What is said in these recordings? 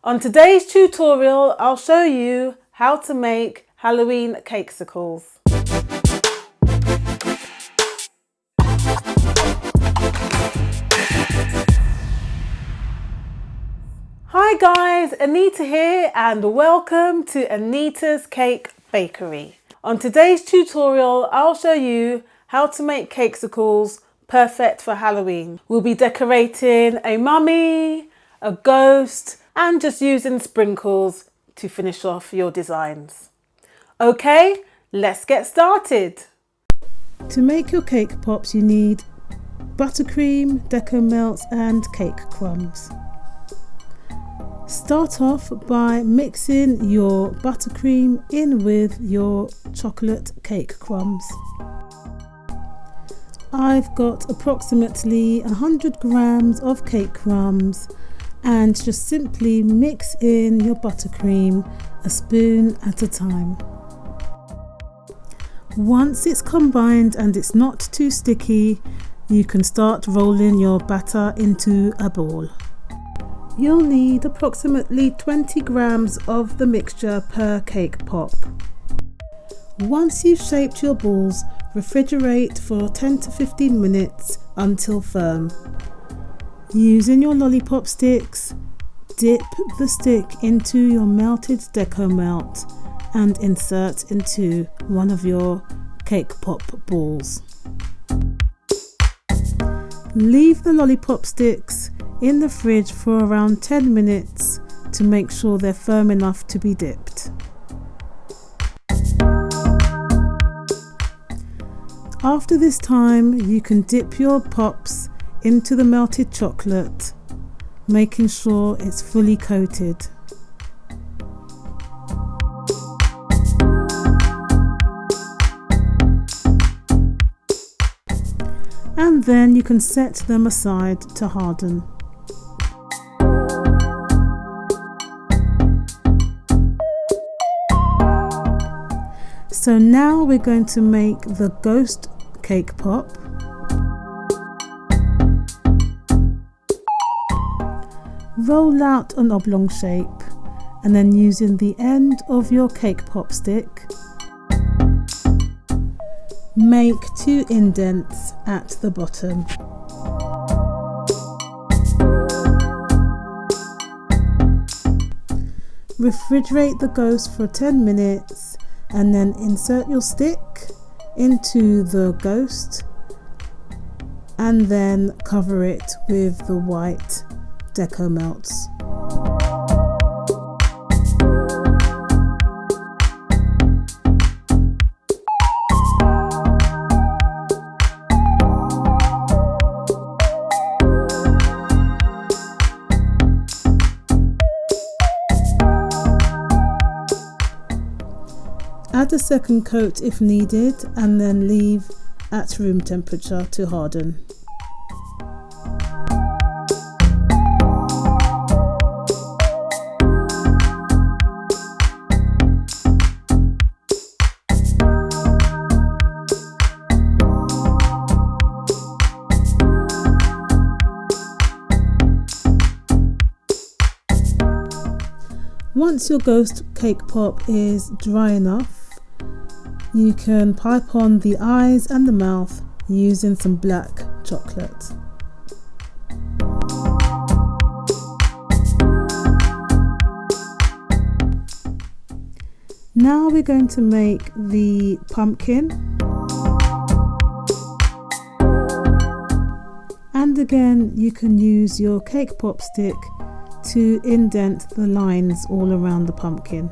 On today's tutorial, I'll show you how to make Halloween cakesicles. Hi guys, Anita here and welcome to Anita's Cake Bakery. On today's tutorial, I'll show you how to make cakesicles perfect for Halloween. We'll be decorating a mummy, a ghost, and just using sprinkles to finish off your designs. Okay, let's get started. To make your cake pops, you need buttercream, deco melts, and cake crumbs. Start off by mixing your buttercream in with your chocolate cake crumbs. I've got approximately 100 grams of cake crumbs, and just simply mix in your buttercream a spoon at a time. Once it's combined and it's not too sticky, you can start rolling your batter into a ball. You'll need approximately 20 grams of the mixture per cake pop. Once you've shaped your balls, refrigerate for 10 to 15 minutes until firm. Using your lollipop sticks, dip the stick into your melted deco melt and insert into one of your cake pop balls. Leave the lollipop sticks in the fridge for around 10 minutes to make sure they're firm enough to be dipped. After this time, you can dip your pops into the melted chocolate, making sure it's fully coated. And then you can set them aside to harden. So now we're going to make the ghost cake pop. Roll out an oblong shape and then using the end of your cake pop stick, make 2 indents at the bottom. Refrigerate the ghost for 10 minutes and then insert your stick into the ghost and then cover it with the white deco melts. Add a second coat if needed and then leave at room temperature to harden. Once your ghost cake pop is dry enough, you can pipe on the eyes and the mouth using some black chocolate. Now we're going to make the pumpkin. And again, you can use your cake pop stick to indent the lines all around the pumpkin.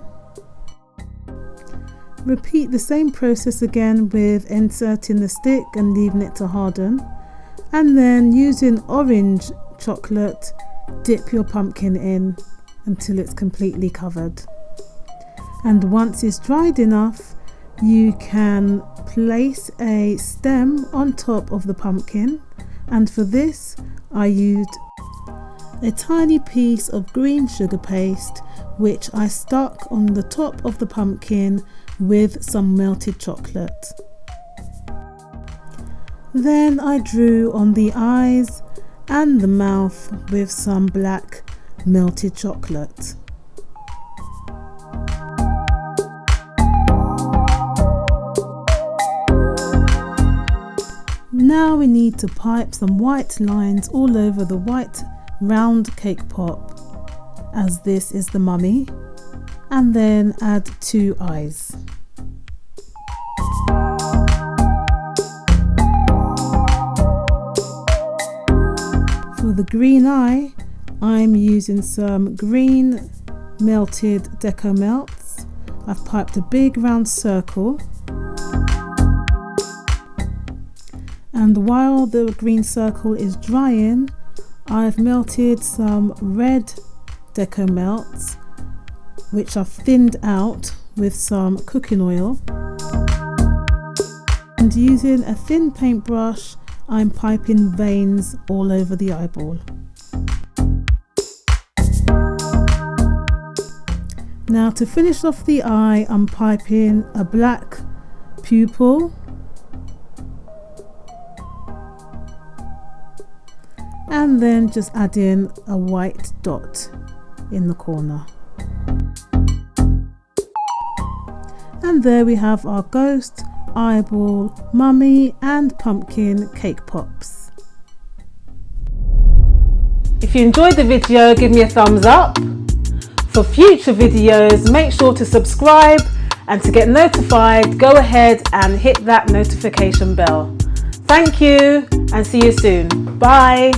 Repeat the same process again with inserting the stick and leaving it to harden, and then using orange chocolate, dip your pumpkin in until it's completely covered. And once it's dried enough, you can place a stem on top of the pumpkin, and for this I used a tiny piece of green sugar paste which I stuck on the top of the pumpkin with some melted chocolate. Then I drew on the eyes and the mouth with some black melted chocolate. Now we need to pipe some white lines all over the white round cake pop, as this is the mummy, and then add 2 eyes. For the green eye, I'm using some green melted deco melts. I've piped a big round circle, and while the green circle is drying, I've melted some red deco melts, which I've thinned out with some cooking oil, and using a thin paintbrush I'm piping veins all over the eyeball. Now to finish off the eye, I'm piping a black pupil and then just adding a white dot in the corner. And there we have our ghost, eyeball, mummy and pumpkin cake pops. If you enjoyed the video, give me a thumbs up. For future videos, make sure to subscribe, and to get notified, go ahead and hit that notification bell. Thank you and see you soon. Bye.